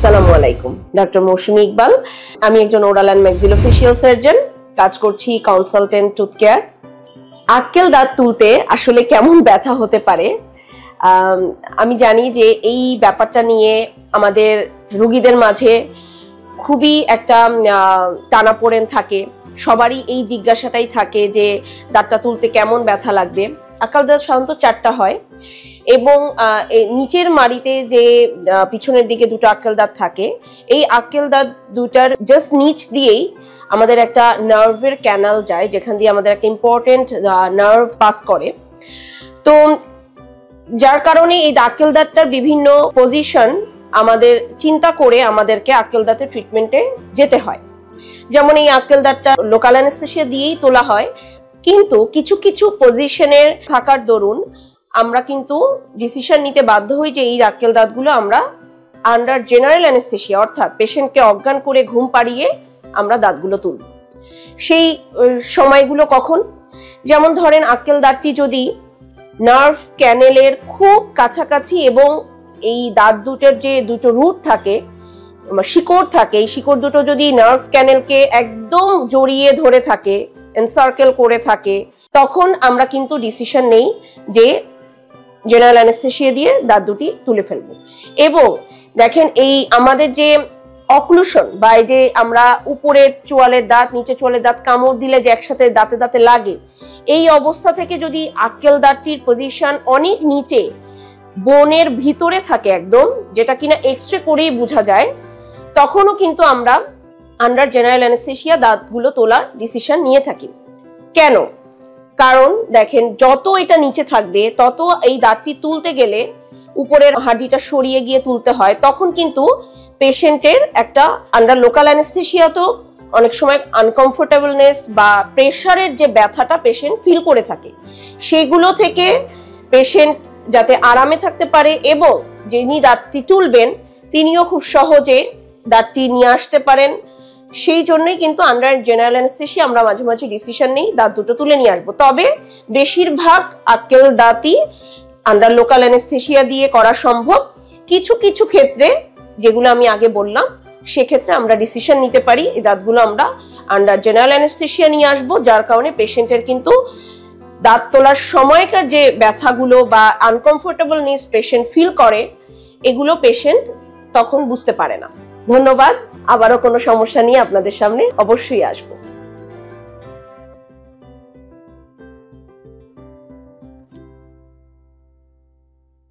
আসসালামু আলাইকুম, ডক্টর মৌসুমী ইকবাল। আমি একজন ওরাল অ্যান্ড ম্যাক্সিলোফেশিয়াল সার্জন, কাজ করছি কনসালটেন্ট টুথ কেয়ার। আক্কেল দাঁত তুলতে আসলে কেমন ব্যথা হতে পারে, আমি জানি যে এই ব্যাপারটা নিয়ে আমাদের রোগীদের মাঝে খুবই একটা টানাপোড়েন থাকে। সবারই এই জিজ্ঞাসাটাই থাকে যে দাঁতটা তুলতে কেমন ব্যথা লাগবে। আক্কেল দাঁত সাধারণত 4টা হয় এবং নিচের মাড়িতে যে পিছনের দিকে দুটো আক্কেল দাঁত থাকে, এই আক্কেল দাঁত দুটার জাস্ট নিচ দিয়েই আমাদের একটা নার্ভের ক্যানাল যায়, যেখান দিয়ে আমাদের একটা ইম্পর্টেন্ট নার্ভ পাস করে। তো যার কারণে এই আক্কেল দাঁতটার বিভিন্ন পজিশন আমাদের চিন্তা করে আমাদেরকে আক্কেল দাঁতের ট্রিটমেন্টে যেতে হয়। যেমন এই আক্কেল দাঁতটা লোকাল অ্যানেস্থেসিয়া দিয়েই তোলা হয়, কিন্তু কিছু কিছু পজিশনের থাকার দরুন আমরা কিন্তু ডিসিশন নিতে বাধ্য হই যে এই আক্কেল দাঁতগুলো আমরা আন্ডার জেনারেল অ্যানেস্থেসিয়া, অর্থাৎ পেশেন্টকে অজ্ঞান করে ঘুম পাড়িয়ে আমরা দাঁতগুলো তুলব। সেই সময়গুলো কখন? যেমন ধরেন আক্কেল দাঁতটি যদি নার্ভ ক্যানেলের খুব কাছাকাছি এবং এই দাঁত দুটোর যে দুটো রুট থাকে, শিকড় থাকে, এই শিকড় দুটো যদি নার্ভ ক্যানেলকে একদম জড়িয়ে ধরে থাকে, এনসার্কেল করে থাকে, তখন আমরা কিন্তু ডিসিশন নেই যে জেনারেল অ্যানেস্থেসিয়া দিয়ে দাঁত দুটি তুলে ফেলবো। এবং দেখেন এই আমাদের যে অক্লুশন বা এই যে আমরা উপরের চোয়ালের দাঁত নিচে চোয়ালের দাঁত কামড় দিলে যে একসাথে দাঁতে দাঁতে লাগে, এই অবস্থা থেকে যদি আক্কেল দাঁতটির পজিশন অনেক নিচে বোনের ভিতরে থাকে একদম, যেটা কিনা এক্সরে করেই বোঝা যায়, তখনও কিন্তু আমরা আন্ডার জেনারেল অ্যানেস্থেসিয়া দাঁতগুলো তোলার ডিসিশন নিয়ে থাকি। কেন? কারণ দেখেন যত এটা নিচে থাকবে তত এই দাঁতটি তুলতে গেলে উপরের হাড্ডিটা সরিয়ে গিয়ে তুলতে হয়, তখন কিন্তু পেশেন্টের একটা আন্ডার লোকাল অ্যানেস্থেসিয়া তো অনেক সময় আনকমফোর্টেবলনেস বা প্রেশারের যে ব্যথাটা পেশেন্ট ফিল করে থাকে, সেগুলো থেকে পেশেন্ট যাতে আরামে থাকতে পারে এবং যিনি দাঁতটি তুলবেন তিনিও খুব সহজে দাঁতটি নিয়ে আসতে পারেন, সেই জন্যই কিন্তু আন্ডার জেনারেল অ্যানেস্থেসিয়া আমরা মাঝে মাঝে ডিসিশন নেই দাঁত দুটো তুলে নিয়ে আসবো। তবে বেশিরভাগ আক্কেল দাঁতই আন্ডার লোকাল অ্যানেস্থেসিয়া দিয়ে করা সম্ভব। কিছু কিছু ক্ষেত্রে, যেগুলো আমি আগে বললাম, সেক্ষেত্রে আমরা ডিসিশন নিতে পারি এই দাঁতগুলো আমরা আন্ডার জেনারেল অ্যানেস্থেসিয়া নিয়ে আসবো, যার কারণে পেশেন্টের কিন্তু দাঁত তোলার সময়কার যে ব্যথাগুলো বা আনকমফোর্টেবলনেস পেশেন্ট ফিল করে, এগুলো পেশেন্ট তখন বুঝতে পারে না। ধন্যবাদ। আবারও কোনো সমস্যা নিয়ে আপনাদের সামনে অবশ্যই আসবো।